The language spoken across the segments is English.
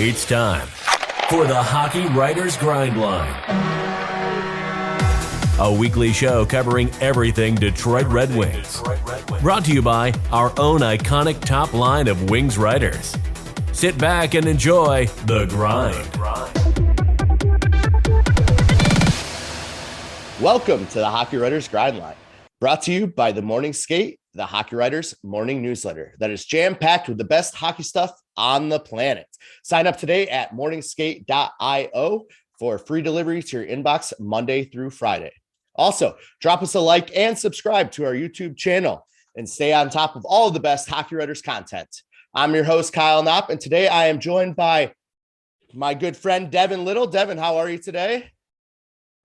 It's time for the Hockey Writers Grind Line, a weekly show covering everything Detroit Red Wings. Brought to you by our own iconic top line of Wings writers. Sit back and enjoy the grind. Welcome to the Hockey Writers Grind Line, brought to you by the Morning Skate, the Hockey Writers morning newsletter that is jam-packed with the best hockey stuff on the planet. Sign up today at morningskate.io for free delivery to your inbox Monday through Friday. Also, drop us a like and subscribe to our YouTube channel and stay on top of all of the best Hockey Writers content. I'm your host, Kyle Knopp, and today I am joined by my good friend, Devin Little. Devin, how are you today?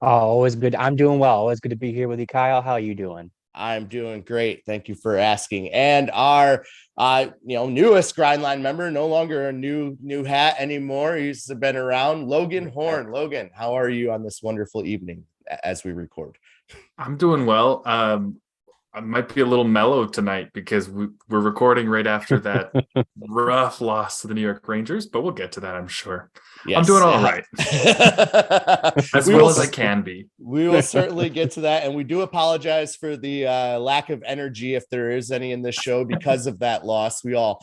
Oh, always good. I'm doing well. Always good to be here with you, Kyle. How are you doing? I'm doing great. Thank you for asking. And our, newest Grind Line member, no longer a new hat anymore. He's been around. Logan Horn. Logan, how are you on this wonderful evening as we record? I'm doing well. I might be a little mellow tonight because we're recording right after that rough loss to the New York Rangers, but we'll get to that, I'm sure. Yes, I'm doing all right. As well as I can be. We will certainly get to that. And we do apologize for the lack of energy, if there is any in this show, because of that loss. We all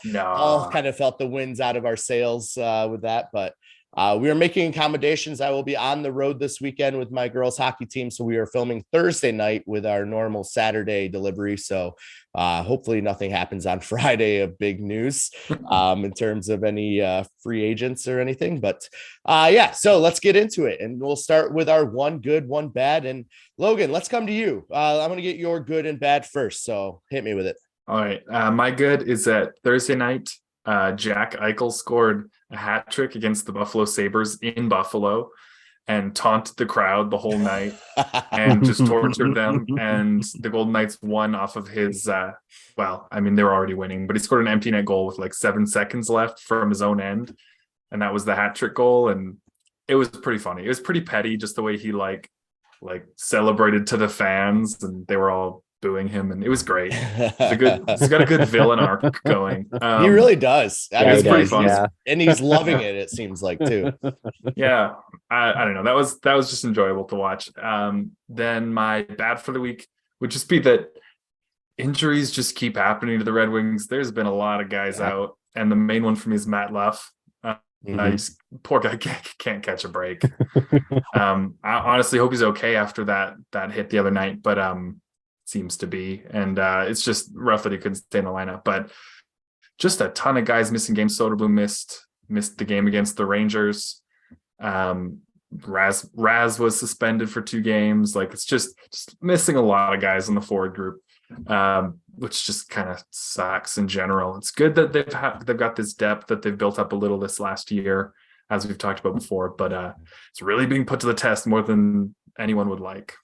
kind of felt the winds out of our sails with that, but we are making accommodations. I will be on the road this weekend with my girls hockey team. So we are filming Thursday night with our normal Saturday delivery. So hopefully nothing happens on Friday of big news in terms of any free agents or anything. But so let's get into it. And we'll start with our one good, one bad. And Logan, let's come to you. I'm going to get your good and bad first. So hit me with it. All right. My good is that Thursday night, Jack Eichel scored a hat trick against the Buffalo Sabres in Buffalo and taunted the crowd the whole night and just tortured them. And the Golden Knights won off of his, they were already winning, but he scored an empty net goal with like 7 seconds left from his own end. And that was the hat trick goal. And it was pretty funny. It was pretty petty, just the way he like celebrated to the fans, and they were all booing him, and it was great. He's got a good villain arc going. He really does. It's pretty fun. Yeah. And he's loving it, it seems like, too. Yeah. I don't know. That was just enjoyable to watch. Then my bad for the week would just be that injuries just keep happening to the Red Wings. There's been a lot of guys out, and the main one for me is Matt Luff. Poor guy can't catch a break. I honestly hope he's okay after that hit the other night, but seems to be, and it's just rough that he couldn't stay in the lineup. But just a ton of guys missing games. Soderblom missed the game against the Rangers. Raz was suspended for 2 games. Like, it's just missing a lot of guys in the forward group, which just kind of sucks in general. It's good that they've got this depth that they've built up a little this last year, as we've talked about before, but it's really being put to the test more than anyone would like.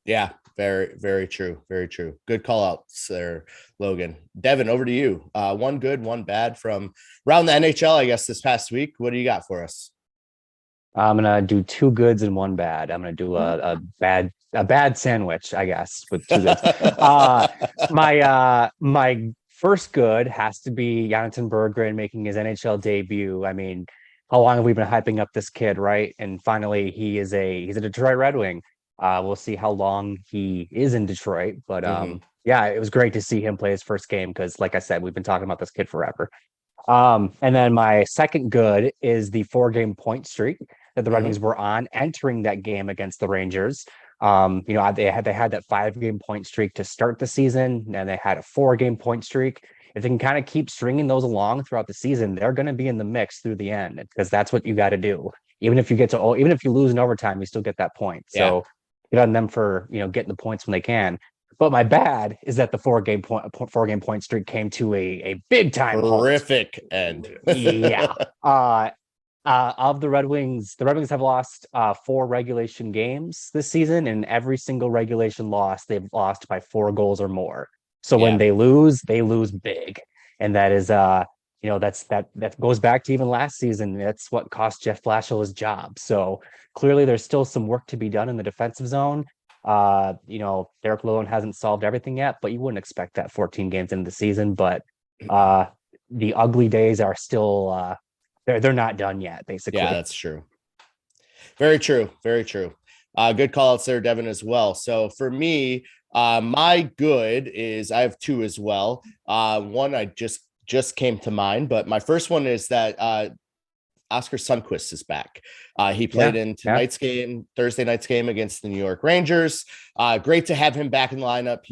Yeah, very, very true. Very true. Good call outs there, Logan. Devin, over to you. One good, one bad from around the NHL, I guess, this past week. What do you got for us? I'm gonna do 2 goods and 1 bad. I'm gonna do a bad sandwich, I guess, with 2 goods. My first good has to be Jonatan Berggren making his NHL debut. I mean, how long have we been hyping up this kid, right? And finally, he's a Detroit Red Wing. We'll see how long he is in Detroit, but it was great to see him play his first game because, like I said, we've been talking about this kid forever. And then my second good is the 4-game point streak that the Red Wings were on entering that game against the Rangers. They had that 5-game point streak to start the season, and they had a 4-game point streak. If they can kind of keep stringing those along throughout the season, they're going to be in the mix through the end, because that's what you got to do. Even if you lose in overtime, you still get that point. Yeah. So get on them for getting the points when they can. But my bad is that the 4-game point streak came to a big time horrific end. Yeah. Of the Red Wings have lost 4 regulation games this season, and every single regulation loss they've lost by 4 goals or more. So when they lose big, and that is that goes back to even last season. That's what cost Jeff Blashill his job. So clearly there's still some work to be done in the defensive zone. Derek Lalonde hasn't solved everything yet, but you wouldn't expect that 14 games into the season. But the ugly days are still they're not done yet, basically. Yeah, that's true. Very true. Very true. Good call outs there, Devin, as well. So for me, my good is I have two as well. One I just came to mind, but my first one is that Oscar Sundqvist is back. He played in tonight's game, Thursday night's game against the New York Rangers. Great to have him back in the lineup.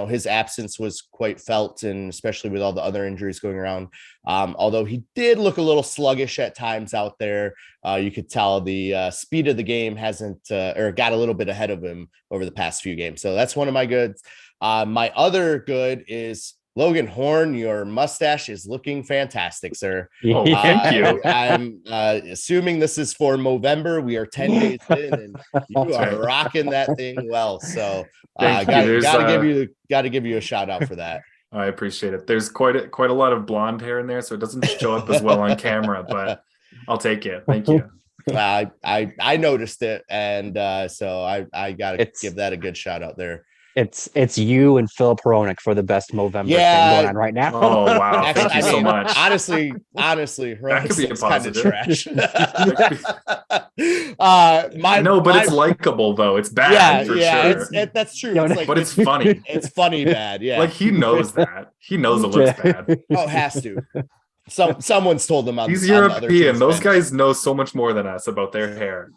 His absence was quite felt, and especially with all the other injuries going around. Although he did look a little sluggish at times out there. You could tell the speed of the game hasn't or got a little bit ahead of him over the past few games. So that's one of my goods. My other good is Logan Horn. Your mustache is looking fantastic, sir. Oh, thank you. I'm assuming this is for Movember. We are 10 days in, and you are rocking that thing well. So gotta give you a shout out for that. I appreciate it. There's quite a lot of blonde hair in there, so it doesn't show up as well on camera, but I'll take it. Thank you. I noticed it, and so I gotta give that a good shout out there. It's you and Phil Peronic for the best Movember thing going on right now. Oh wow! Actually, Thank you so much. Honestly, that could be a positive. Trash. But it's likable though. It's bad for sure. That's true. But it's funny. It's funny bad. Yeah, like he knows that. He knows it looks bad. Oh, it has to. Someone's told them he's European. Those guys know so much more than us about their hair.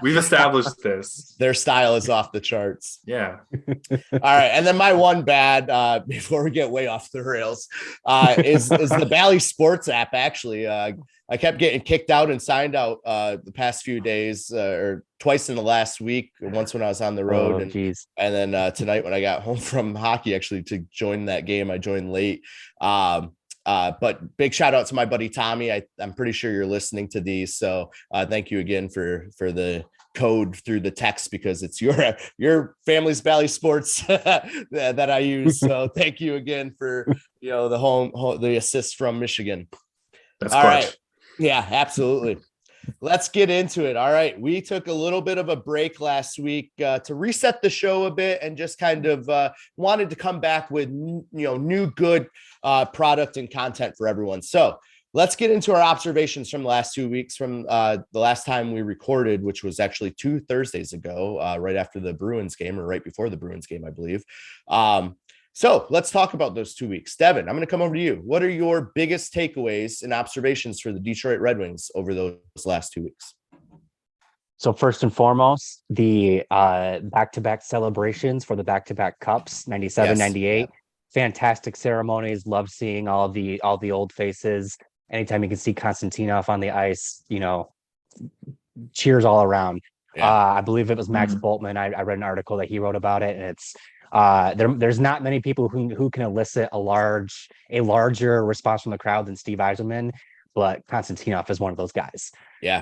We've established this. Their style is off the charts. Yeah. All right, and then my one bad before we get way off the rails is the Bally Sports app. Actually, I kept getting kicked out and signed out the past few days, or twice in the last week. Once when I was on the road, and then tonight when I got home from hockey, actually to join that game, I joined late. But big shout out to my buddy Tommy. I'm pretty sure you're listening to these, so thank you again for the code through the text, because it's your family's Bally Sports that I use. So thank you again for the assist from Michigan. That's all clutch. Right. Yeah, absolutely. Let's get into it. All right. We took a little bit of a break last week to reset the show a bit, and just kind of wanted to come back with, new good product and content for everyone. So let's get into our observations from the last 2 weeks, from the last time we recorded, which was actually 2 Thursdays ago, right after the Bruins game, or right before the Bruins game, I believe. So let's talk about those 2 weeks. Devin, I'm going to come over to you. What are your biggest takeaways and observations for the Detroit Red Wings over those last 2 weeks? So first and foremost, the back-to-back celebrations for the back-to-back cups, 97, 98. Yeah. Fantastic ceremonies. Love seeing all the old faces. Anytime you can see Konstantinov on the ice, cheers all around. Yeah. I believe it was Max Boltman. I read an article that he wrote about it, and it's there's not many people who can elicit a larger response from the crowd than Steve Yzerman, but Konstantinov is one of those guys. Yeah.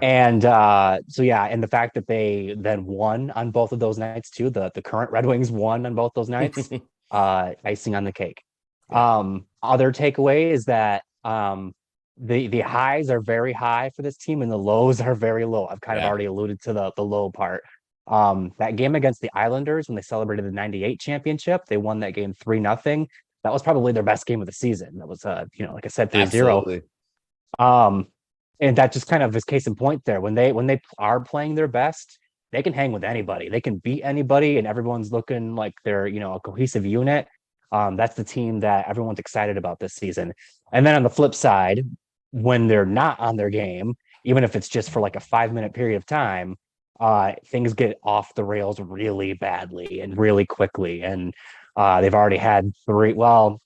And the fact that they then won on both of those nights too. The current Red Wings won on both those nights. Icing on the cake. Other takeaway is that the highs are very high for this team and the lows are very low. I've kind of already alluded to the low part. That game against the Islanders, when they celebrated the 98 championship, they won that game 3-0. That was probably their best game of the season. That was like I said, 3-0. And that just kind of is case in point there. When they are playing their best, they can hang with anybody. They can beat anybody, and everyone's looking like they're, a cohesive unit. That's the team that everyone's excited about this season. And then on the flip side, when they're not on their game, even if it's just for like a 5-minute period of time, things get off the rails really badly and really quickly. And they've already had 3. Well,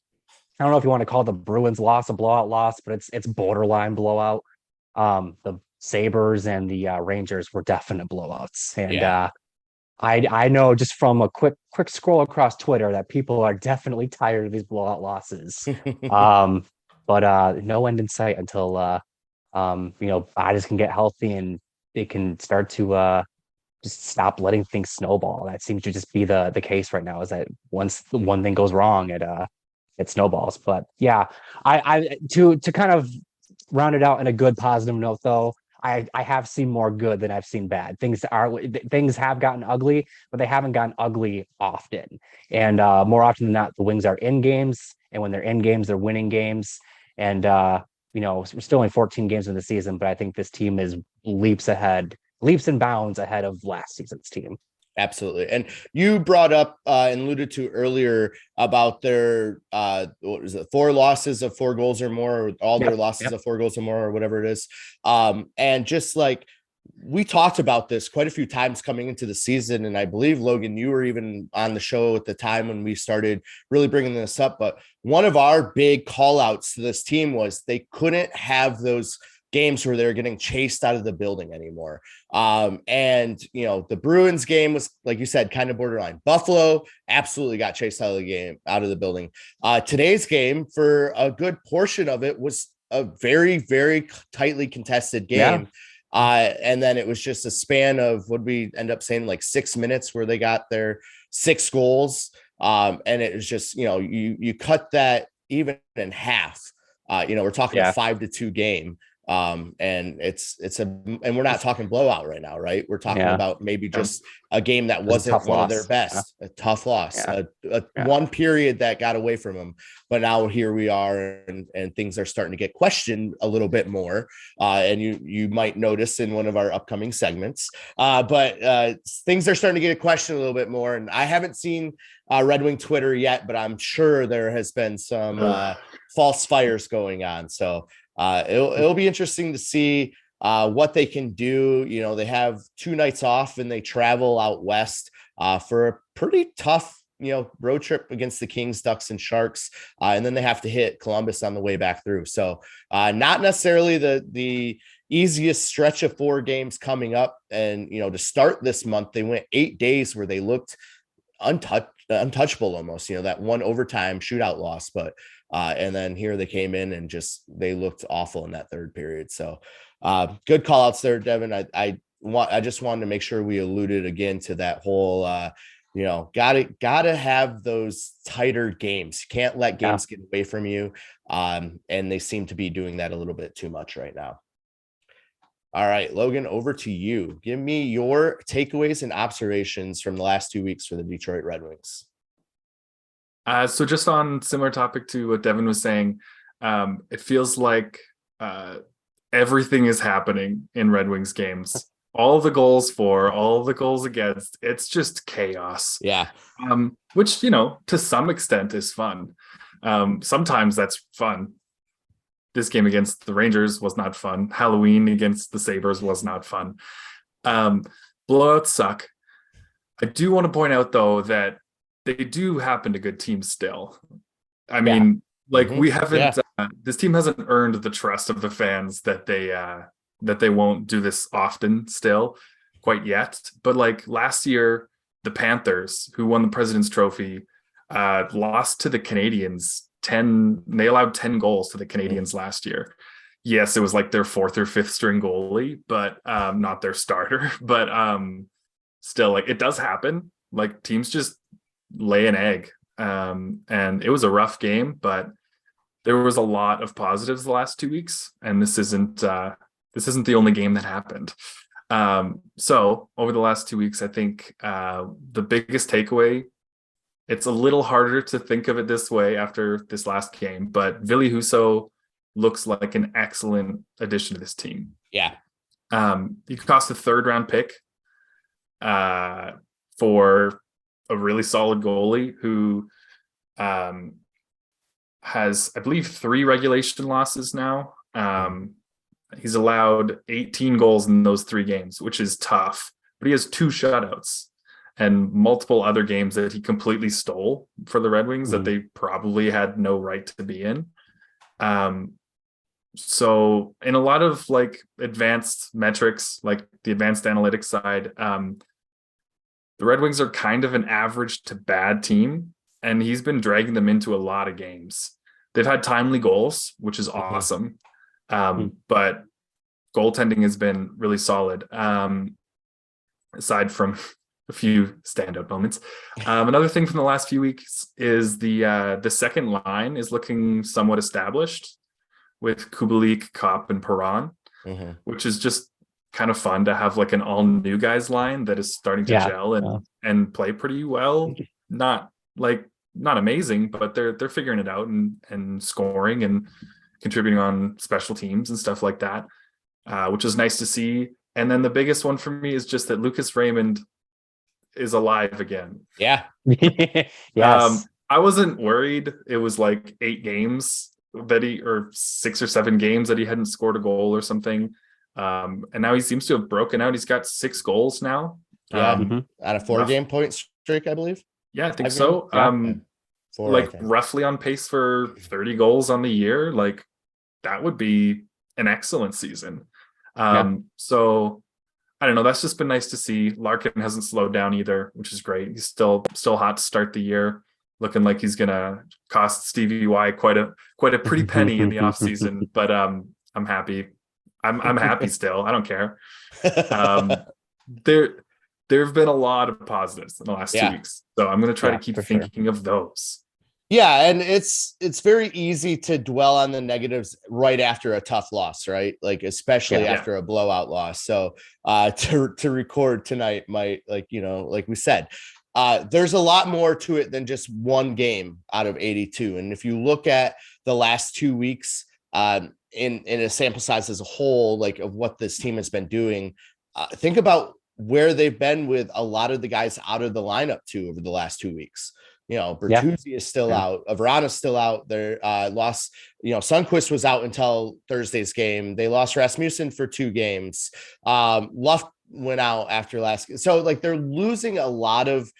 I don't know if you want to call the Bruins loss a blowout loss, but it's borderline blowout. The Sabres and the Rangers were definite blowouts. And I know just from a quick scroll across Twitter that people are definitely tired of these blowout losses. But no end in sight until bodies can get healthy and they can start to just stop letting things snowball. That seems to just be the case right now, is that once the one thing goes wrong, it snowballs. But yeah, I to kind of round it out in a good positive note though, I have seen more good than I've seen bad. Things have gotten ugly, but they haven't gotten ugly often. And more often than not, the Wings are in games, and when they're in games, they're winning games. And we're still only 14 games in the season, but I think this team is leaps and bounds ahead of last season's team. Absolutely. And you brought up and alluded to earlier about their what was it, 4 losses of 4 goals or more, or all their losses of 4 goals or more, or whatever it is. And just like we talked about this quite a few times coming into the season, and I believe, Logan, you were even on the show at the time when we started really bringing this up. But one of our big call outs to this team was they couldn't have those games where they're getting chased out of the building anymore. And the Bruins game was, like you said, kind of borderline. Buffalo absolutely got chased out of the building. Today's game, for a good portion of it, was a very, very tightly contested game. And then it was just a span of, what we end up saying, like 6 minutes where they got their 6 goals. And it was just, you cut that even in half. We're talking a 5-2 game. And and we're not talking blowout right now, right? We're talking about maybe just a game that wasn't one of their best, a tough loss, one period that got away from them. But now here we are, and things are starting to get questioned a little bit more. And you might notice in one of our upcoming segments, but things are starting to get questioned a little bit more. And I haven't seen Red Wing Twitter yet, but I'm sure there has been some false fires going on. So it'll be interesting to see what they can do. They have 2 nights off and they travel out west for a pretty tough, road trip against the Kings, Ducks, and Sharks. And then they have to hit Columbus on the way back through. So not necessarily the easiest stretch of 4 games coming up. And, to start this month, they went 8 days where they looked untouchable almost, that one overtime shootout loss. But and then here they came in and they looked awful in that 3rd period. So good call outs there, Devin. I just wanted to make sure we alluded again to that whole, gotta have those tighter games. You can't let games get away from you. And they seem to be doing that a little bit too much right now. All right, Logan, over to you. Give me your takeaways and observations from the last 2 weeks for the Detroit Red Wings. So just on similar topic to what Devin was saying, it feels like everything is happening in Red Wings games. All the goals for, all the goals against, it's just chaos. Yeah. Which, to some extent is fun. Sometimes that's fun. This game against the Rangers was not fun. Halloween against the Sabres was not fun. Blowouts suck. I do want to point out, though, that they do happen to good teams still. I mean, we haven't. This team hasn't earned the trust of the fans that they won't do this often still, quite yet. But like last year, the Panthers, who won the President's Trophy, lost to the Canadiens. They allowed 10 goals to the Canadiens last year. Yes, it was like their 4th or 5th string goalie, but not their starter. But still, like, it does happen. Like, teams just lay an egg. And it was a rough game, but there was a lot of positives the last 2 weeks, and this isn't the only game that happened. So over the last 2 weeks, I think the biggest takeaway, it's a little harder to think of it this way after this last game, but Ville Husso looks like an excellent addition to this team. Yeah. He could cost a 3rd round pick for a really solid goalie who has, I believe, 3 regulation losses now. He's allowed 18 goals in those 3 games, which is tough, but he has 2 shutouts and multiple other games that he completely stole for the Red Wings that they probably had no right to be in. So in a lot of like advanced metrics, like the advanced analytics side, the Red Wings are kind of an average to bad team, and he's been dragging them into a lot of games. They've had timely goals, which is awesome. But goaltending has been really solid. Aside from a few standout moments. Another thing from the last few weeks is the second line is looking somewhat established with Kubalik, Kopp, and Perron, which is just kind of fun to have like an all new guys line that is starting to gel and play pretty well. Not amazing, but they're figuring it out and scoring, and contributing on special teams and stuff like that, which is nice to see. And then the biggest one for me is just that Lucas Raymond is alive again. Yeah. Yes. I wasn't worried. It was like 8 games or 6 or 7 games that he hadn't scored a goal or something. And now he seems to have broken out. He's got 6 goals now. Yeah. Out of 4-game point streak, I believe. Yeah, I think so. Yeah. 4, roughly on pace for 30 goals on the year. Like, that would be an excellent season. So I don't know. That's just been nice to see. Larkin hasn't slowed down either, which is great. He's still hot to start the year, looking like he's gonna cost Stevie Y quite a pretty penny in the offseason. But I'm happy. I'm happy still. I don't care. There have been a lot of positives in the last 2 weeks, so I'm gonna try to keep thinking of those. Yeah, and it's very easy to dwell on the negatives right after a tough loss, right? Like, especially after a blowout loss. So to record tonight might, like we said, there's a lot more to it than just one game out of 82. And if you look at the last 2 weeks in a sample size as a whole, like, of what this team has been doing, think about where they've been with a lot of the guys out of the lineup too over the last 2 weeks. Bertuzzi is still out. Avrana's still out. They're lost. Sundqvist was out until Thursday's game. They lost Rasmussen for 2 games. Luft went out after last. So, like, they're losing a lot of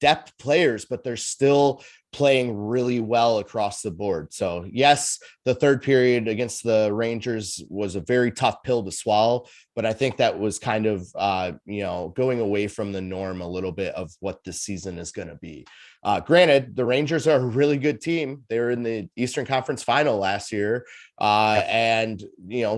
depth players, but they're still playing really well across the board. So yes, the third period against the Rangers was a very tough pill to swallow, but I think that was kind of, going away from the norm a little bit of what this season is going to be. Granted, the Rangers are a really good team. They were in the Eastern Conference Final last year, and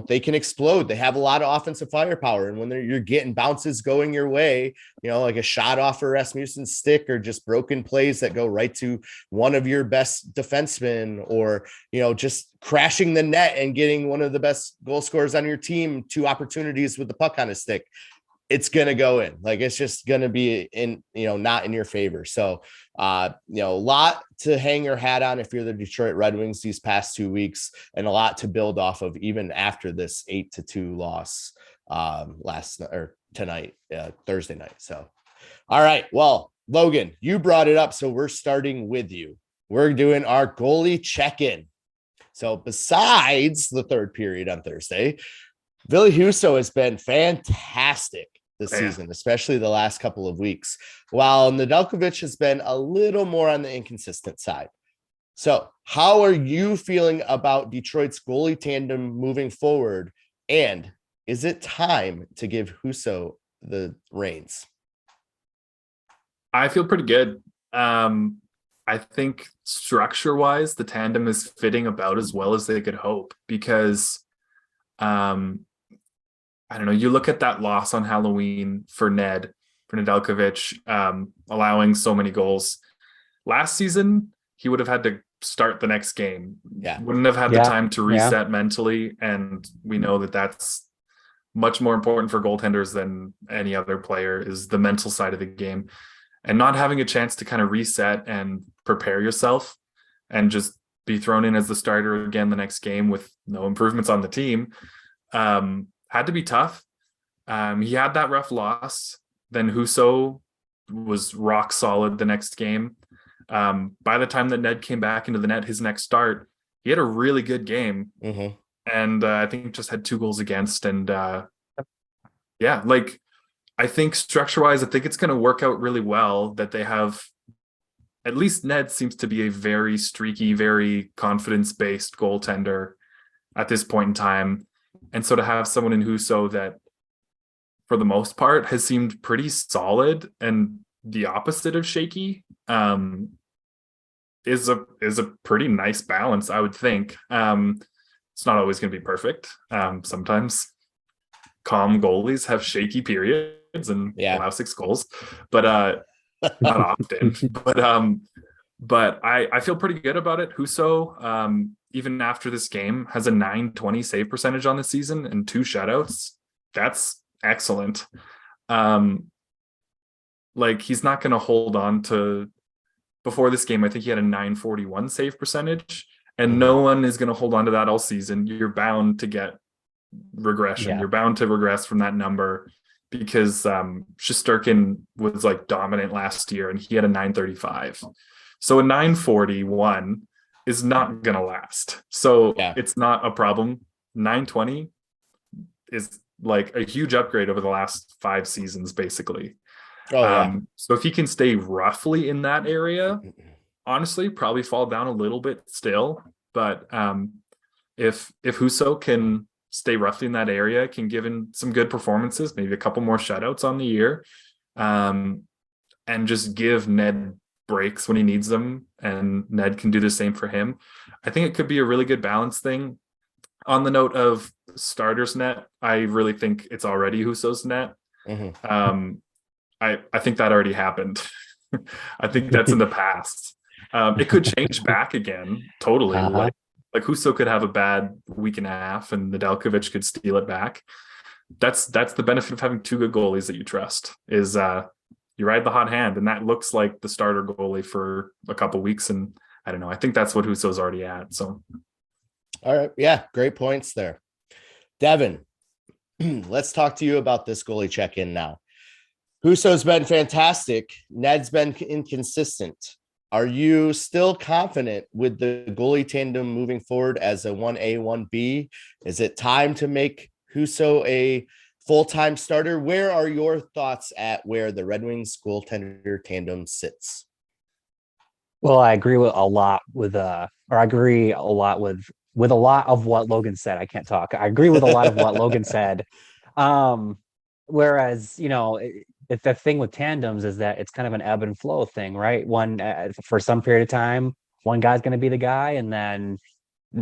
they can explode. They have a lot of offensive firepower, and when you're getting bounces going your way, like a shot off of Rasmussen's stick, or just broken plays that go right to one of your best defensemen, or just crashing the net and getting one of the best goal scorers on your team 2 opportunities with the puck on his stick, it's going to go in. Like, it's just going to be in, not in your favor. So, a lot to hang your hat on if you're the Detroit Red Wings these past 2 weeks, and a lot to build off of even after this 8-2 loss tonight, Thursday night. So, all right. Well, Logan, you brought it up, so we're starting with you. We're doing our goalie check-in. So besides the third period on Thursday, Ville Husso has been fantastic this season, especially the last couple of weeks, while Nedeljkovic has been a little more on the inconsistent side. So how are you feeling about Detroit's goalie tandem moving forward? And is it time to give Husso the reins? I feel pretty good. I think structure-wise, the tandem is fitting about as well as they could hope, because I don't know, you look at that loss on Halloween for Nedeljkovic, allowing so many goals. Last season, he would have had to start the next game. Yeah. Wouldn't have had the time to reset mentally, and we know that that's much more important for goaltenders than any other player, is the mental side of the game. And not having a chance to kind of reset and prepare yourself and just be thrown in as the starter again the next game with no improvements on the team had to be tough. He had that rough loss. Then Husso was rock solid the next game. By the time that Ned came back into the net, his next start, he had a really good game. Mm-hmm. And I think just had 2 goals against. And I think structure-wise, I think it's going to work out really well that they have, at least Ned seems to be a very streaky, very confidence-based goaltender at this point in time. And so to have someone in Husso that, for the most part, has seemed pretty solid and the opposite of shaky, is a pretty nice balance, I would think. It's not always going to be perfect. Sometimes calm goalies have shaky periods and allow 6 goals, but not often. But I feel pretty good about it. Husso, even after this game, has a .920 save percentage on the season and 2 shutouts. That's excellent. He's not going to hold on to. Before this game, I think he had a .941 save percentage, and no one is going to hold on to that all season. You're bound to get regression. Yeah. You're bound to regress from that number because Shesterkin was like dominant last year and he had a 935. So a 941 is not going to last. So it's not a problem. 920 is like a huge upgrade over the last 5 seasons, basically. So if he can stay roughly in that area, honestly, probably fall down a little bit still. But if Husso can stay roughly in that area, can give him some good performances, maybe a couple more shutouts on the year, and just give Ned breaks when he needs them, and Ned can do the same for him, I think it could be a really good balance thing. On the note of starters net, I really think it's already Husso's net. I think that already happened. I think that's in the past. It could change back again, totally. Like Husso could have a bad week and a half and Nedeljkovic could steal it back. That's the benefit of having 2 good goalies that you trust, is you ride the hot hand, and that looks like the starter goalie for a couple weeks. And I don't know, I think that's what Husso's already at. So all right. Yeah, great points there. Devin, let's talk to you about this goalie check-in now. Husso's been fantastic. Ned's been inconsistent. Are you still confident with the goalie tandem moving forward as a 1A, 1B? Is it time to make Husso a full-time starter? Where are your thoughts at where the Red Wings goaltender tandem sits? Well, I agree with a lot with a lot of what Logan said. I can't talk. I agree with a lot of what Logan said. Whereas, the thing with tandems is that it's kind of an ebb and flow thing, right? One for some period of time, one guy's going to be the guy, and then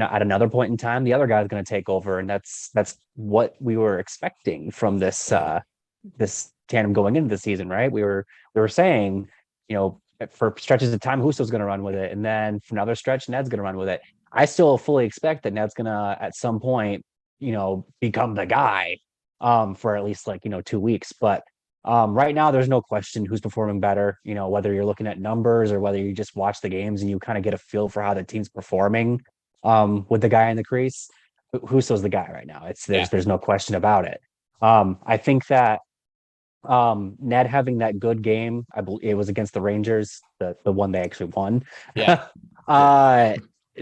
at another point in time, the other guy's going to take over, and that's what we were expecting from this this tandem going into the season, right? We were saying, for stretches of time, Husso's going to run with it, and then for another stretch, Ned's going to run with it. I still fully expect that Ned's going to at some point, become the guy for at least 2 weeks, but. Right now, there's no question who's performing better, whether you're looking at numbers or whether you just watch the games and you kind of get a feel for how the team's performing with the guy in the crease. Husso's the guy right now. There's no question about it. I think that Ned having that good game, I believe it was against the Rangers, the one they actually won. Yeah.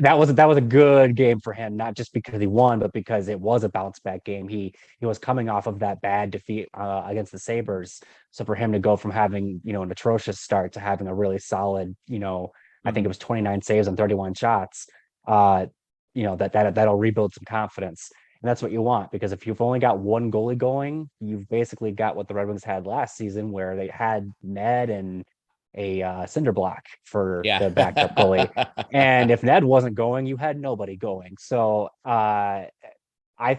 That was a good game for him, not just because he won, but because it was a bounce back game. He was coming off of that bad defeat against the Sabres. So for him to go from having, an atrocious start to having a really solid, I think it was 29 saves on 31 shots, that'll rebuild some confidence. And that's what you want, because if you've only got one goalie going, you've basically got what the Red Wings had last season, where they had Ned and a cinder block for the backup goalie. And if Ned wasn't going, you had nobody going. So I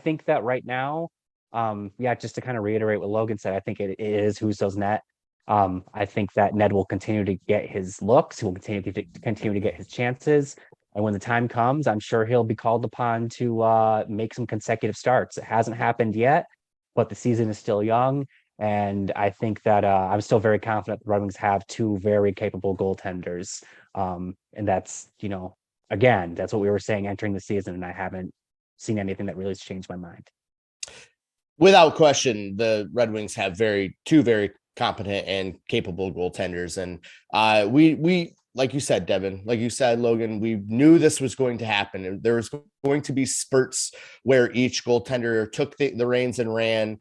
think that right now, just to kind of reiterate what Logan said, I think it is Husso's net. I think that Ned will continue to get his looks. He will continue to get his chances. And when the time comes, I'm sure he'll be called upon to make some consecutive starts. It hasn't happened yet, but the season is still young. And I think that I'm still very confident the Red Wings have 2 very capable goaltenders. And that's, again, that's what we were saying entering the season. And I haven't seen anything that really has changed my mind. Without question, the Red Wings have 2 very competent and capable goaltenders. And we like you said, Devin, like you said, Logan, we knew this was going to happen. There was going to be spurts where each goaltender took the reins and ran.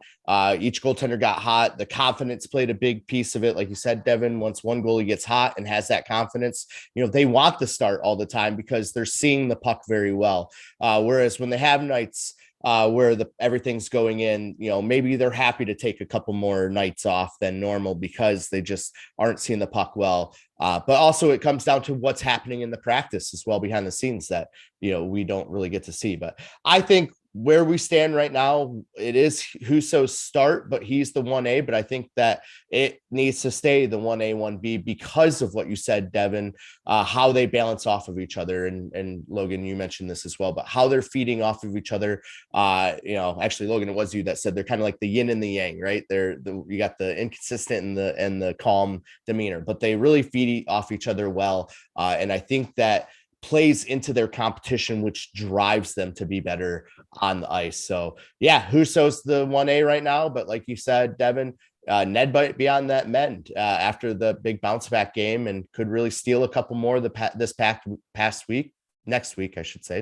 Each goaltender got hot. The confidence played a big piece of it. Like you said, Devin, once one goalie gets hot and has that confidence, they want the start all the time because they're seeing the puck very well. Whereas when they have nights where everything's going in, maybe they're happy to take a couple more nights off than normal because they just aren't seeing the puck well. But also it comes down to what's happening in the practice as well behind the scenes that, we don't really get to see. But I think where we stand right now, it is Husso's start, but he's the 1A. But I think that it needs to stay the 1A, 1B because of what you said, Devin, how they balance off of each other. And Logan, you mentioned this as well, but how they're feeding off of each other. Actually, Logan, it was you that said they're kind of like the yin and the yang, right? You got the inconsistent and the calm demeanor, but they really feed off each other well. And I think that plays into their competition, which drives them to be better on the ice. So yeah, Husso's the 1A right now, but like you said, Devin, Ned might be on that mend after the big bounce back game and could really steal a couple more this past week. Next week, I should say.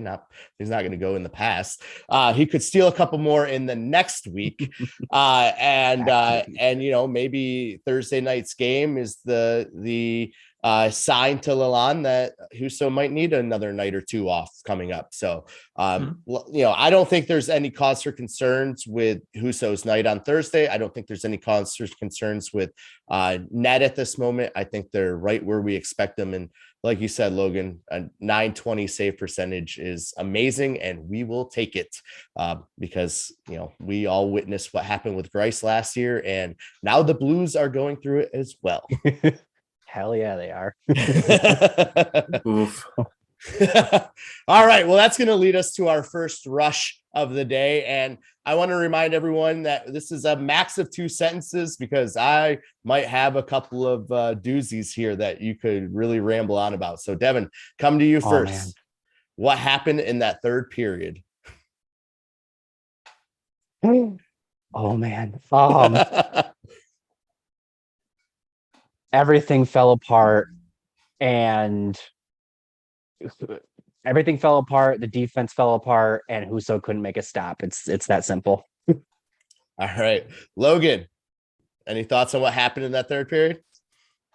He's not going to go in the past. He could steal a couple more in the next week, and maybe Thursday night's game is the sign to Lalonde that Husso might need another night or two off coming up. So, I don't think there's any cause for concerns with Husso's night on Thursday. I don't think there's any cause for concerns with Ned at this moment. I think they're right where we expect them. And like you said, Logan, a 920 save percentage is amazing, and we will take it because, we all witnessed what happened with Grice last year, and now the Blues are going through it as well. Hell yeah, they are. Oof. All right. Well, that's going to lead us to our first rush of the day. And I want to remind everyone that this is a max of 2 sentences because I might have a couple of doozies here that you could really ramble on about. So, Devin, come to you first. Man. What happened in that third period? Oh, man. Everything fell apart, and everything fell apart. The defense fell apart, and Husso couldn't make a stop. It's that simple. All right, Logan, any thoughts on what happened in that third period?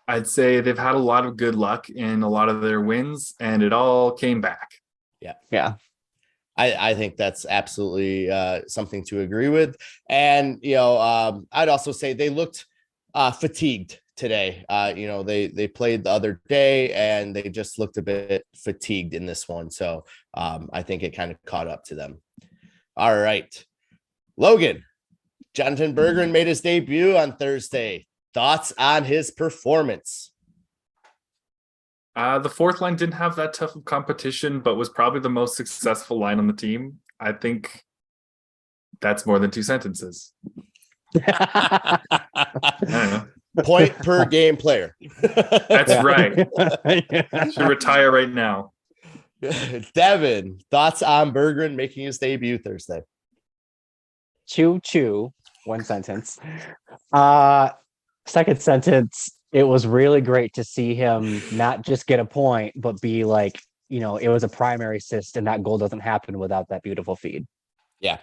I'd say they've had a lot of good luck in a lot of their wins, and it all came back. Yeah. I think that's absolutely something to agree with. And, I'd also say they looked fatigued today. They played the other day and they just looked a bit fatigued in this one. So I think it kind of caught up to them. All right, Logan, Jonatan Berggren made his debut on Thursday. Thoughts on his performance? The fourth line didn't have that tough of competition, but was probably the most successful line on the team. I think that's more than 2 sentences. I don't know. Point per game player. That's right. Should retire right now. Devin, thoughts on Berggren making his debut Thursday? Choo-choo, 1 sentence. Second sentence, it was really great to see him not just get a point, but be like, it was a primary assist, and that goal doesn't happen without that beautiful feed. Yeah.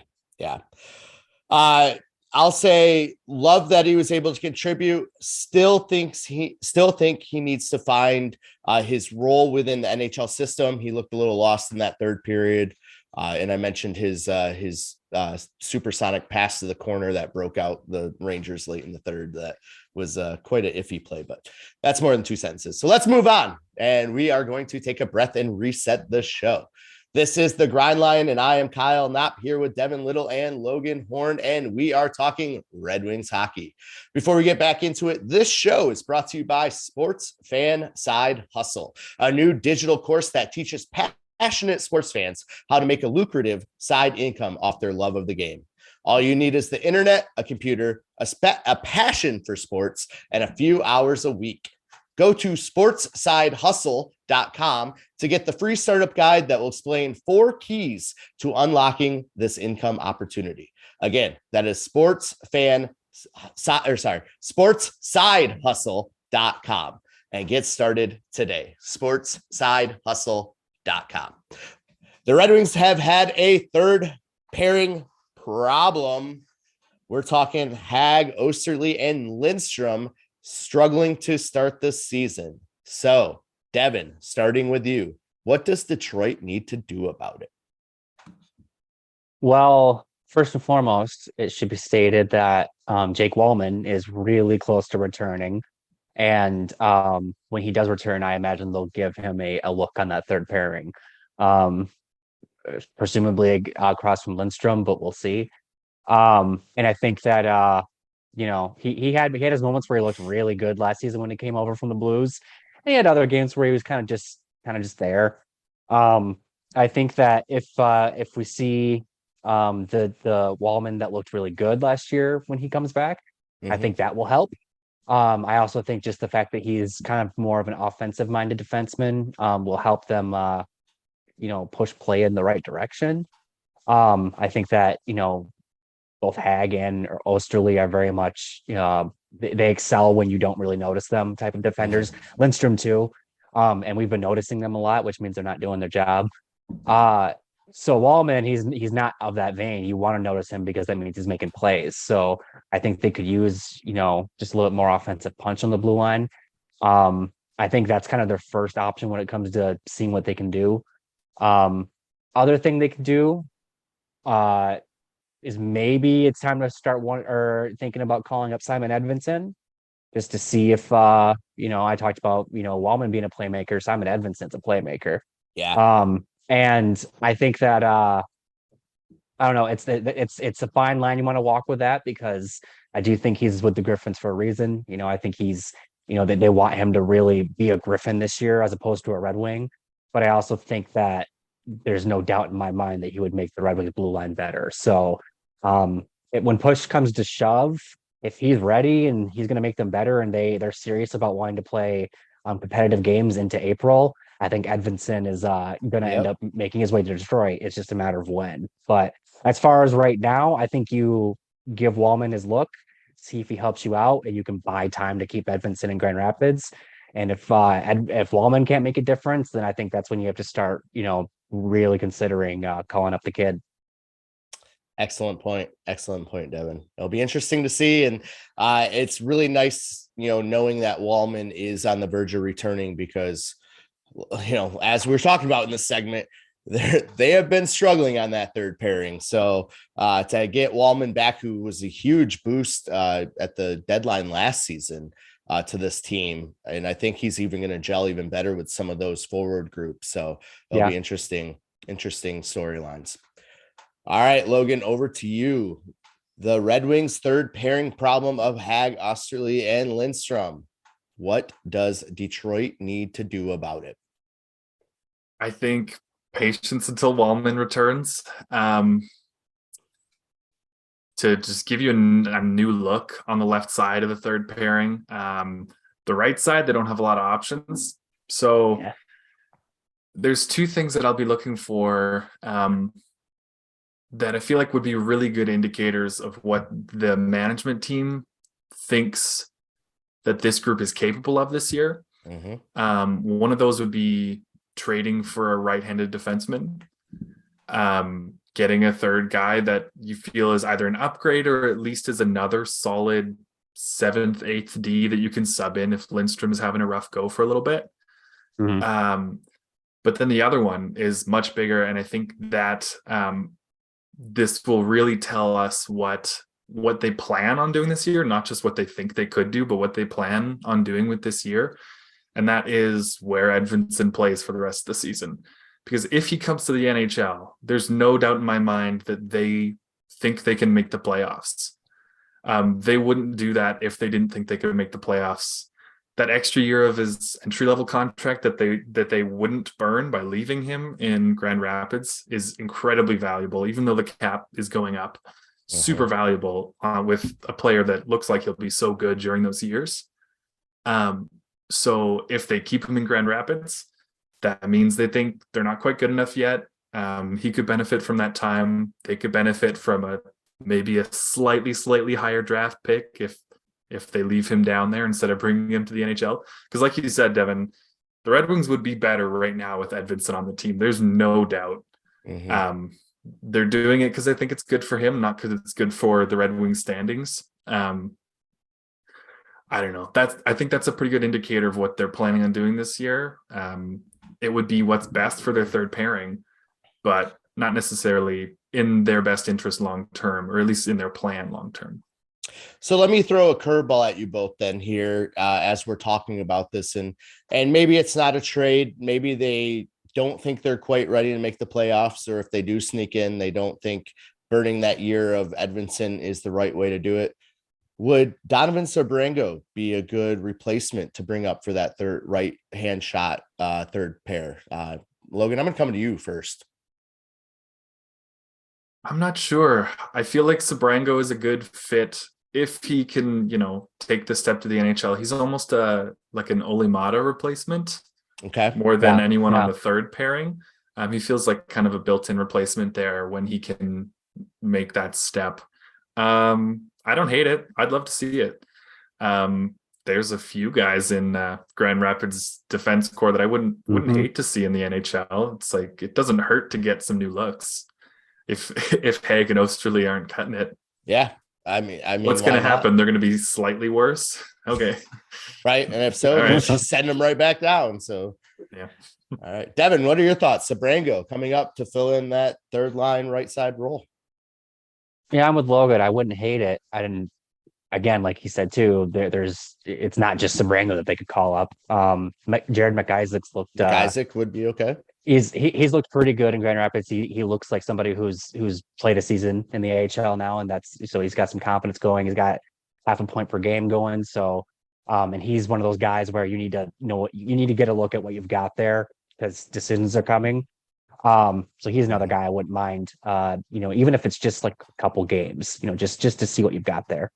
I'll say love that he was able to contribute. Still think he needs to find his role within the NHL system. He looked a little lost in that third period. And I mentioned his supersonic pass to the corner that broke out the Rangers late in the third. That was quite an iffy play, but that's more than 2 sentences. So let's move on. And we are going to take a breath and reset the show. This is the Grind Line, and I am Kyle Knopp here with Devin Little and Logan Horn, and we are talking Red Wings hockey. Before we get back into it, this show is brought to you by Sports Fan Side Hustle, a new digital course that teaches passionate sports fans how to make a lucrative side income off their love of the game. All you need is the internet, a computer, a passion for sports, and a few hours a week. Go to sportsidehustle.com to get the free startup guide that will explain 4 keys to unlocking this income opportunity. Again, that is sportsidehustle.com, and get started today. Sportsidehustle.com. The Red Wings have had a third pairing problem. We're talking Hag, Osterley, and Lindstrom struggling to start this season. So, Devin, starting with you, what does Detroit need to do about it? Well, first and foremost, it should be stated that Jake Wallman is really close to returning. And when he does return, I imagine they'll give him a look on that third pairing. Presumably across from Lindstrom, but we'll see. And I think that he had his moments where he looked really good last season when he came over from the Blues. And he had other games where he was kind of just there. I think that if we see the Wallman that looked really good last year when he comes back, I think that will help. I also think just the fact that he's kind of more of an offensive minded defenseman will help them push play in the right direction. I think that, both Hag and Osterley are very much, they excel when you don't really notice them type of defenders. Lindstrom too. And we've been noticing them a lot, which means they're not doing their job. So Wallman, he's not of that vein. You want to notice him because that means he's making plays. So I think they could use, just a little bit more offensive punch on the blue line. I think that's kind of their first option when it comes to seeing what they can do. Other thing they could do is maybe it's time to start thinking about calling up Simon Edvinsson just to see if I talked about Wallman being a playmaker. Simon Edvinsson's a playmaker. Yeah. And I think that I don't know. It's a fine line you want to walk with that, because I do think he's with the Griffins for a reason. I think he's that they want him to really be a Griffin this year as opposed to a Red Wing. But I also think that there's no doubt in my mind that he would make the Red Wings blue line better. So when push comes to shove, if he's ready and he's going to make them better and they're serious about wanting to play competitive games into April, I think Edvinsson is going to end up making his way to Detroit. It's just a matter of when. But as far as right now, I think you give Wallman his look, see if he helps you out, and you can buy time to keep Edvinsson in Grand Rapids. And if Wallman can't make a difference, then I think that's when you have to start, really considering calling up the kid. Excellent point, Devin. It'll be interesting to see, and it's really nice, knowing that Wallman is on the verge of returning, because, as we were talking about in this segment, they have been struggling on that third pairing. So to get Wallman back, who was a huge boost at the deadline last season to this team, and I think he's even going to gel even better with some of those forward groups. So it'll be interesting storylines. All right, Logan, over to you. The Red Wings' third pairing problem of Hag, Osterley, and Lindstrom. What does Detroit need to do about it? I think patience until Wallman returns. To just give you a new look on the left side of the third pairing. The right side, they don't have a lot of options. So there's two things that I'll be looking for that I feel like would be really good indicators of what the management team thinks that this group is capable of this year. One of those would be trading for a right-handed defenseman, getting a third guy that you feel is either an upgrade or at least is another solid 7th, 8th D that you can sub in if Lindstrom is having a rough go for a little bit. But then the other one is much bigger, and I think that this will really tell us what they plan on doing this year, not just what they think they could do, but what they plan on doing with this year. And that is where Edvinsson plays for the rest of the season. Because if he comes to the NHL, there's no doubt in my mind that they think they can make the playoffs. They wouldn't do that if they didn't think they could make the playoffs. That extra year of his entry-level contract that they wouldn't burn by leaving him in Grand Rapids is incredibly valuable, even though the cap is going up. Super valuable with a player that looks like he'll be so good during those years. So if they keep him in Grand Rapids, that means they think they're not quite good enough yet. He could benefit from that time. They could benefit from maybe a slightly higher draft pick if they leave him down there instead of bringing him to the NHL. Because like you said, Devin, the Red Wings would be better right now with Edvinsson on the team. There's no doubt. They're doing it because they think it's good for him, not because it's good for the Red Wings standings. I don't know. I think that's a pretty good indicator of what they're planning on doing this year. It would be what's best for their third pairing, but not necessarily in their best interest long term, or at least in their plan long term. So let me throw a curveball at you both then here as we're talking about this, and maybe it's not a trade. Maybe they don't think they're quite ready to make the playoffs, or if they do sneak in, they don't think burning that year of Edvinsson is the right way to do it. Would Donovan Sebrango be a good replacement to bring up for that third right hand shot third pair? Logan, I'm gonna come to you first. I'm not sure. I feel like Sebrango is a good fit if he can, take the step to the NHL. He's almost like an Olimata replacement. Okay. More than anyone on the third pairing. He feels like kind of a built-in replacement there when he can make that step. I don't hate it. I'd love to see it. There's a few guys in Grand Rapids defense core that I wouldn't hate to see in the NHL. It's like it doesn't hurt to get some new looks if Haig and Osterley aren't cutting it. Yeah. I mean, what's going to happen? They're going to be slightly worse. Okay. Right. And if so, right. just send them right back down. So, yeah. All right. Devin, what are your thoughts? Sebrango coming up to fill in that third line right side role. Yeah, I'm with Logan. I wouldn't hate it. I didn't, again, like he said too, it's not just Sebrango that they could call up. Jared McIsaac's looked Isaac would be okay. He's looked pretty good in Grand Rapids. He looks like somebody who's played a season in the AHL now, and so he's got some confidence going. He's got half a point per game going. So and he's one of those guys where you need to get a look at what you've got there because decisions are coming. So he's another guy I wouldn't mind, even if it's just like a couple games, just to see what you've got there.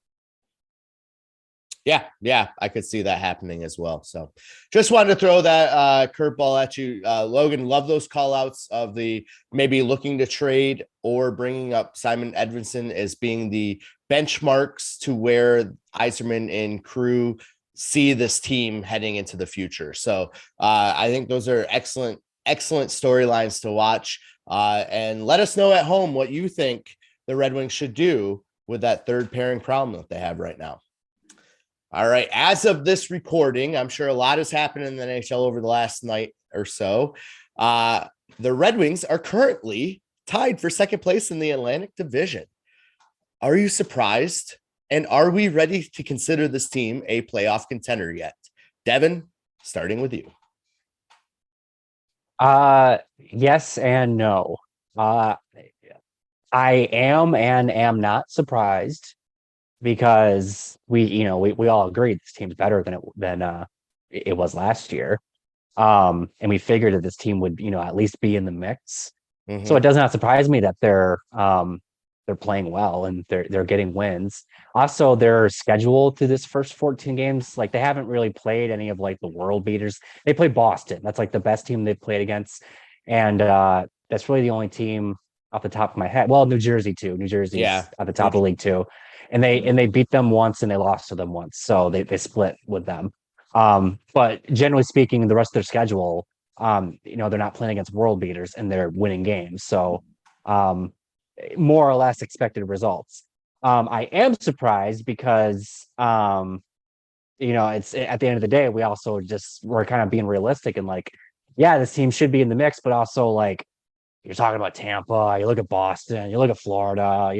Yeah, I could see that happening as well. So just wanted to throw that curveball at you. Logan, love those call outs of the maybe looking to trade or bringing up Simon Edvinsson as being the benchmarks to where Yzerman and crew see this team heading into the future. So I think those are excellent storylines to watch. And let us know at home what you think the Red Wings should do with that third pairing problem that they have right now. All right. As of this recording, I'm sure a lot has happened in the NHL over the last night or so. The Red Wings are currently tied for second place in the Atlantic Division. Are you surprised? And are we ready to consider this team a playoff contender yet? Devin, starting with you. Yes and no. I am and am not surprised because we all agree this team's better than it was last year. And we figured that this team would, at least be in the mix. Mm-hmm. So it does not surprise me that they're playing well and they're getting wins. Also, their schedule to this first 14 games, like they haven't really played any of like the world beaters. They played Boston. That's like the best team they've played against. And that's really the only team off the top of my head. Well, New Jersey too. New Jersey's at the top of the league too. And they beat them once and they lost to them once. So they split with them. But generally speaking, the rest of their schedule, they're not playing against world beaters and they're winning games. So more or less expected results. I am surprised because it's at the end of the day, we're kind of being realistic and like, yeah, this team should be in the mix, but also like you're talking about Tampa, you look at Boston, you look at Florida,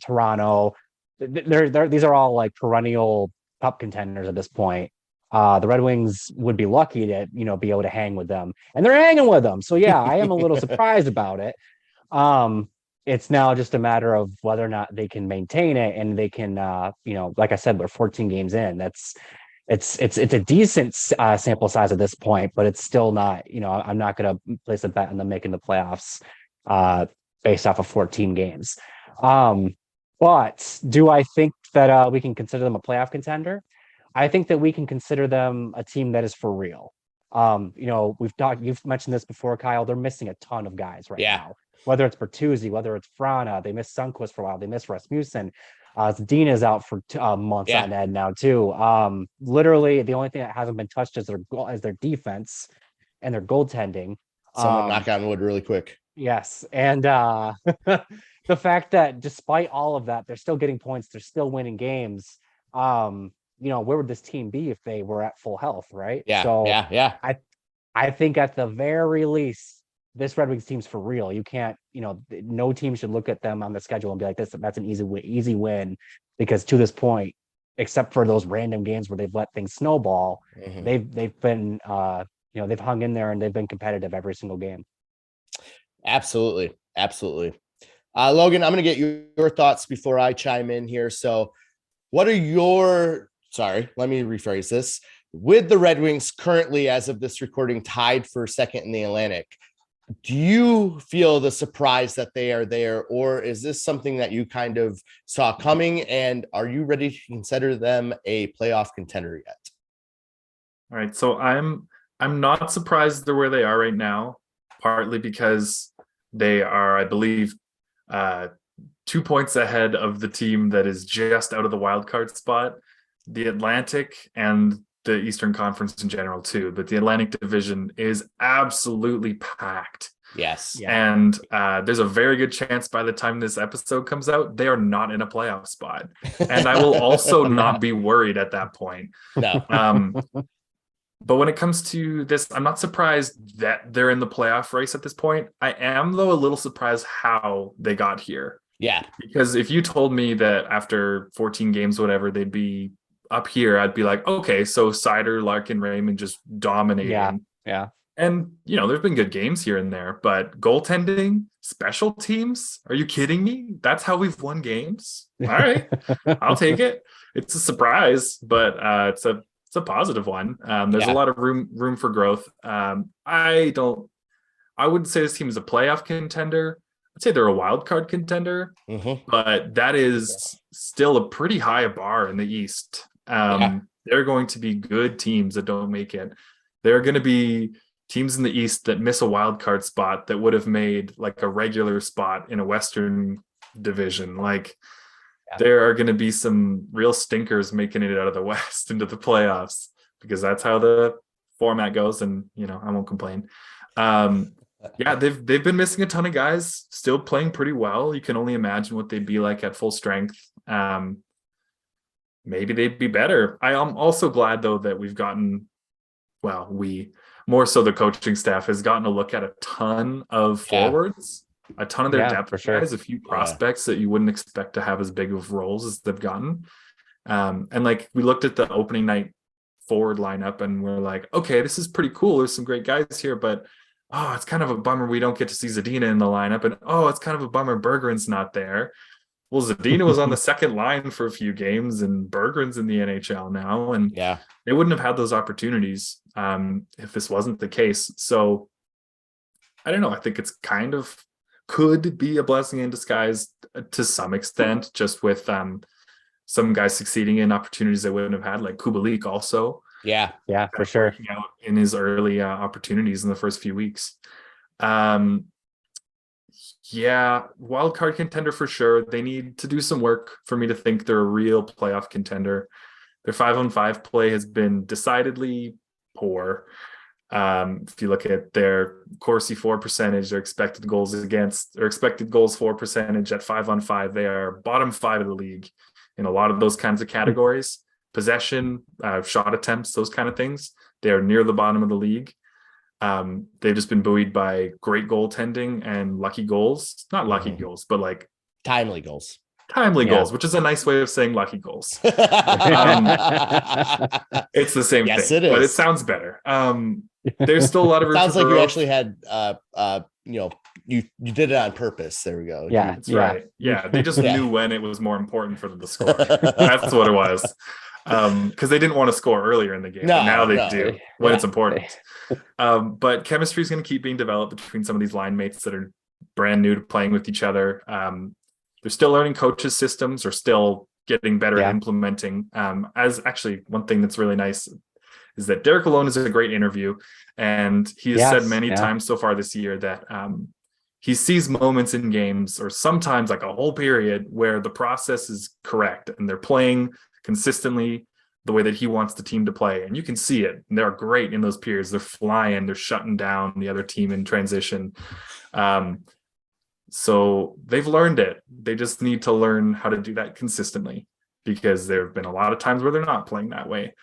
Toronto. These are all like perennial cup contenders at this point. The Red Wings would be lucky to, be able to hang with them, and they're hanging with them. So yeah, I am a little surprised about it. It's now just a matter of whether or not they can maintain it, and they can, like I said, we're 14 games in. It's a decent sample size at this point, but it's still not. I'm not going to place a bet on them making the playoffs based off of 14 games. But do I think that we can consider them a playoff contender? I think that we can consider them a team that is for real. You've mentioned this before, Kyle. They're missing a ton of guys right now. Whether it's Bertuzzi, whether it's Frana, they missed Sundqvist for a while. They missed Rasmussen. Zadina's out for months on end now too. Literally, the only thing that hasn't been touched is their defense and their goaltending. Someone knock on wood really quick. Yes, and the fact that despite all of that, they're still getting points. They're still winning games. Where would this team be if they were at full health, right? Yeah. So yeah. I think at the very least, this Red Wings team's for real. You can't, no team should look at them on the schedule and be like, that's an easy win, because to this point, except for those random games where they've let things snowball, they've been, they've hung in there and they've been competitive every single game. Absolutely. Logan, I'm going to get your thoughts before I chime in here. So what are let me rephrase this. With the Red Wings currently, as of this recording, tied for second in the Atlantic, do you feel the surprise that they are there, or is this something that you kind of saw coming, and are you ready to consider them a playoff contender yet? All right. So I'm not surprised they're where they are right now, partly because they are, I believe, 2 points ahead of the team that is just out of the wild card spot, the Atlantic and the Eastern Conference in general too. But the Atlantic Division is absolutely packed. Yes. And there's a very good chance by the time this episode comes out, they are not in a playoff spot. And I will also not be worried at that point. No. But when it comes to this, I'm not surprised that they're in the playoff race at this point. I am, though, a little surprised how they got here. Yeah. Because if you told me that after 14 games, whatever, they'd be up here, I'd be like, okay, so Sider, Larkin, Raymond just dominating. Yeah. And, there's been good games here and there, but goaltending, special teams, are you kidding me? That's how we've won games? All right, I'll take it. It's a surprise, but it's a positive one. There's a lot of room for growth. I wouldn't say this team is a playoff contender. I'd say they're a wild card contender, but that is still a pretty high bar in the East. They're going to be good teams that don't make it. There are going to be teams in the East that miss a wild card spot that would have made like a regular spot in a Western division. There are going to be some real stinkers making it out of the West into the playoffs, because that's how the format goes. And, I won't complain. They've been missing a ton of guys, still playing pretty well. You can only imagine what they'd be like at full strength. Maybe they'd be better. I am also glad, though, that we've gotten, more so the coaching staff has gotten a look at a ton of forwards, a ton of their depth guys, a few prospects that you wouldn't expect to have as big of roles as they've gotten. And we looked at the opening night forward lineup and we're like, okay, this is pretty cool. There's some great guys here, but it's kind of a bummer we don't get to see Zadina in the lineup. And it's kind of a bummer Berggren's not there. Well, Zadina was on the second line for a few games and Berggren's in the NHL now. And they wouldn't have had those opportunities if this wasn't the case. So I don't know. I think it's kind of could be a blessing in disguise to some extent, just with some guys succeeding in opportunities they wouldn't have had, like Kubalik also. Yeah, for sure. Out in his early opportunities in the first few weeks. Wild card contender for sure. They need to do some work for me to think they're a real playoff contender. Their 5-on-5 play has been decidedly poor. If you look at their Corsi for percentage, their expected goals against or expected goals for percentage at 5-on-5, they are bottom 5 of the league in a lot of those kinds of categories. Possession, shot attempts, those kind of things, they are near the bottom of the league. They've just been buoyed by great goaltending and lucky goals. Not lucky goals, but timely goals. Goals, which is a nice way of saying lucky goals. It's the same thing, it is. But it sounds better. There's still a lot of room. Sounds like you actually had you did it on purpose. There we go. Yeah, that's right. Yeah, they just knew when it was more important for them to score. That's what it was. Because they didn't want to score earlier in the game. Now they do when it's important. But chemistry is going to keep being developed between some of these line mates that are brand new to playing with each other. They're still learning coaches' systems, or still getting better at implementing. As actually, one thing that's really nice is that Derek Alone is a great interview, and he has said many times so far this year that he sees moments in games, or sometimes like a whole period, where the process is correct and they're playing consistently the way that he wants the team to play. And you can see it. They're great in those periods. They're flying, they're shutting down the other team in transition. So they've learned it. They just need to learn how to do that consistently, because there have been a lot of times where they're not playing that way.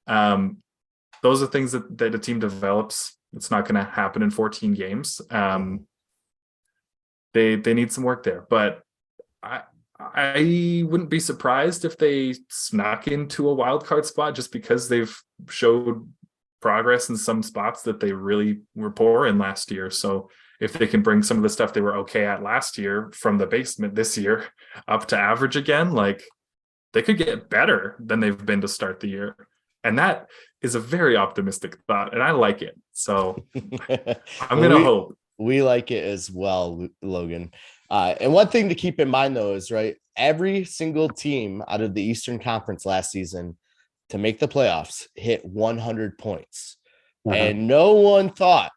Those are things that a team develops. It's not going to happen in 14 games. They need some work there, but I wouldn't be surprised if they snuck into a wild card spot, just because they've showed progress in some spots that they really were poor in last year. So if they can bring some of the stuff they were okay at last year from the basement this year up to average again, they could get better than they've been to start the year. And that is a very optimistic thought, and I like it. So I'm going to hope. We like it as well, Logan. And one thing to keep in mind, though, is every single team out of the Eastern Conference last season to make the playoffs hit 100 points. And no one thought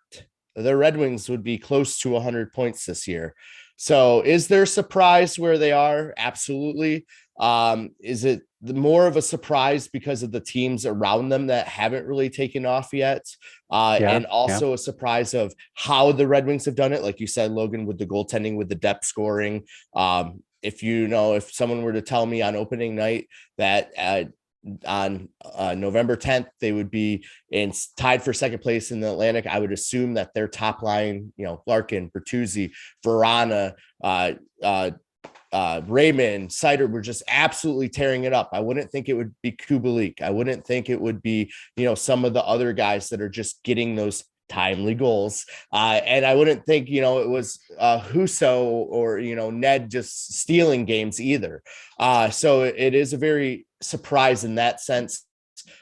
the Red Wings would be close to 100 points this year. So is there a surprise where they are? Absolutely. Is it more of a surprise because of the teams around them that haven't really taken off yet? And also a surprise of how the Red Wings have done it. Like you said, Logan, with the goaltending, with the depth scoring. If someone were to tell me on opening night that on November 10th, they would be tied for second place in the Atlantic, I would assume that their top line, Larkin, Bertuzzi, Verana, Raymond, Sider were just absolutely tearing it up. I wouldn't think it would be Kubalik. I wouldn't think it would be, some of the other guys that are just getting those timely goals. And I wouldn't think, it was Husso or, Ned just stealing games either. So it is a very surprise in that sense.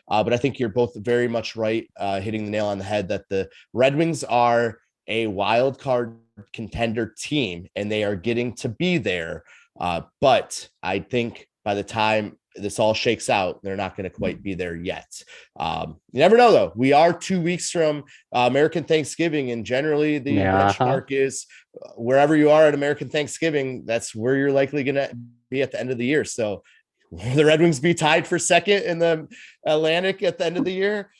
But I think you're both very much right, hitting the nail on the head that the Red Wings are a wild card contender team and they are getting to be there. But I think by the time this all shakes out, they're not going to quite be there yet. You never know, though. We are 2 weeks from American Thanksgiving, and generally the benchmark is wherever you are at American Thanksgiving, that's where you're likely going to be at the end of the year. So will the Red Wings be tied for second in the Atlantic at the end of the year?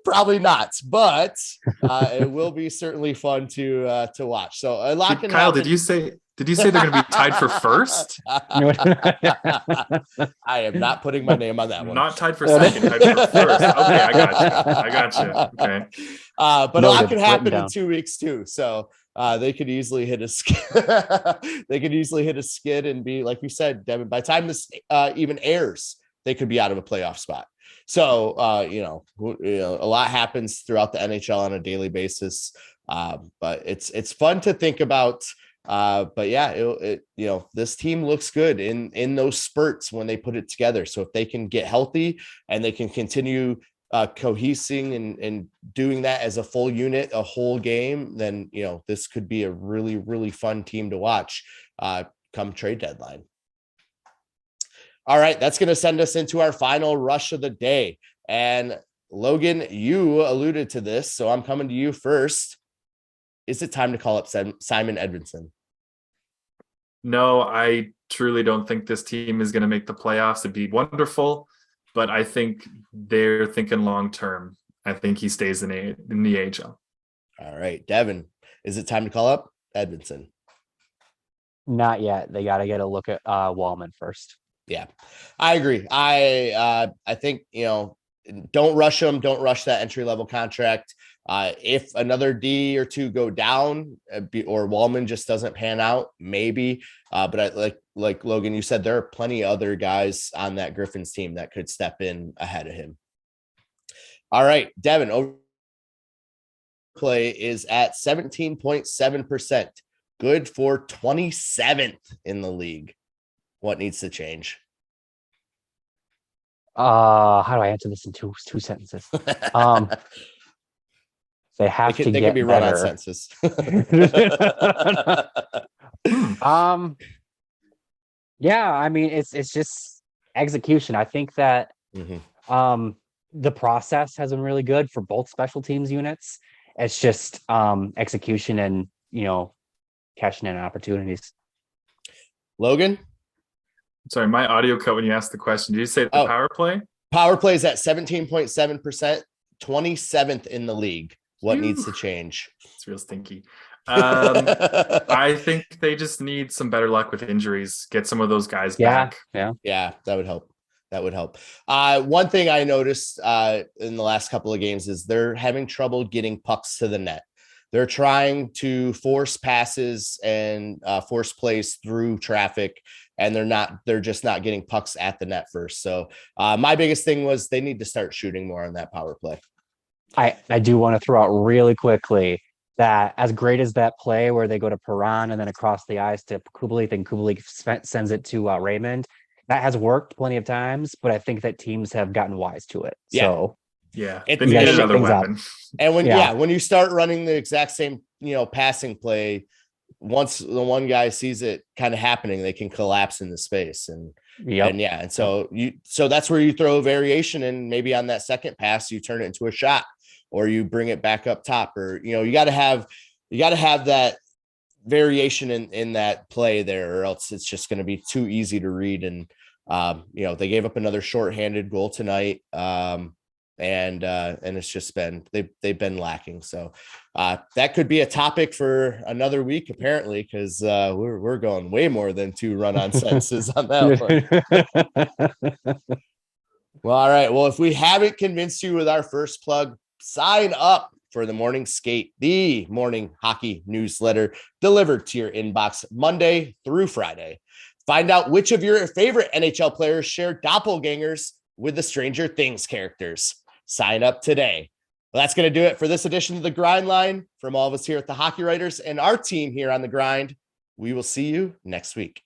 Probably not, but it will be certainly fun to watch. So a lot can Kyle, happen. Did you say they're going to be tied for first? I am not putting my name on that one. Not tied for second, tied for first. Okay, I got you. Okay. But a lot can happen in 2 weeks too. So they could easily hit a skid. They could easily hit a skid and be, like you said, Devin, by the time this even airs, they could be out of a playoff spot. So, a lot happens throughout the NHL on a daily basis. But it's fun to think about. But yeah, this team looks good in those spurts when they put it together. So if they can get healthy and they can continue cohesing and doing that as a full unit, a whole game, then, this could be a really, really fun team to watch come trade deadline. All right, that's going to send us into our final rush of the day. And Logan, you alluded to this, so I'm coming to you first. Is it time to call up Simon Edvinsson? No, I truly don't think this team is going to make the playoffs. It'd be wonderful, but I think they're thinking long term. I think he stays in the AHL. All right, Devin, is it time to call up Edvinsson? Not yet. They got to get a look at Wallman first. Yeah, I agree. I think, don't rush him. Don't rush that entry-level contract. If another D or two go down or Wallman just doesn't pan out, maybe. But I, like Logan, you said, there are plenty of other guys on that Griffins team that could step in ahead of him. All right, Devin, play is at 17.7%. Good for 27th in the league. What needs to change? How do I answer this in two sentences? They have to get they can be better. Run on sentences. Yeah, I mean, it's just execution. I think that the process has been really good for both special teams units. It's just execution and, cashing in opportunities. Logan? Sorry, my audio cut when you asked the question. Did you say the power play? Power play is at 17.7%, 27th in the league. What needs to change? It's real stinky. I think they just need some better luck with injuries. Get some of those guys back. Yeah, that would help. One thing I noticed in the last couple of games is they're having trouble getting pucks to the net. They're trying to force passes and force plays through traffic, and they're just not getting pucks at the net first. So my biggest thing was they need to start shooting more on that power play. I do want to throw out really quickly that as great as that play where they go to Perron and then across the ice to Kubalik, and Kubalik sends it to Raymond, that has worked plenty of times, but I think that teams have gotten wise to it. Yeah. So yeah, they need another weapon. And when you start running the exact same, passing play, once the one guy sees it kind of happening, they can collapse in the space. And so that's where you throw variation, and maybe on that second pass, you turn it into a shot. or you bring it back up top, or, you got to have that variation in that play there, or else it's just going to be too easy to read. And, they gave up another shorthanded goal tonight. And it's just been, they've been lacking. So that could be a topic for another week, apparently, because we're going way more than 2 run-on sentences on that one. Well, all right. Well, if we haven't convinced you with our first plug, sign up for the Morning Skate, the morning hockey newsletter delivered to your inbox Monday through Friday. Find out which of your favorite NHL players share doppelgangers with the Stranger Things characters. Sign up today. Well, that's going to do it for this edition of the Grind Line. From all of us here at the Hockey Writers and our team here on the Grind, we will see you next week.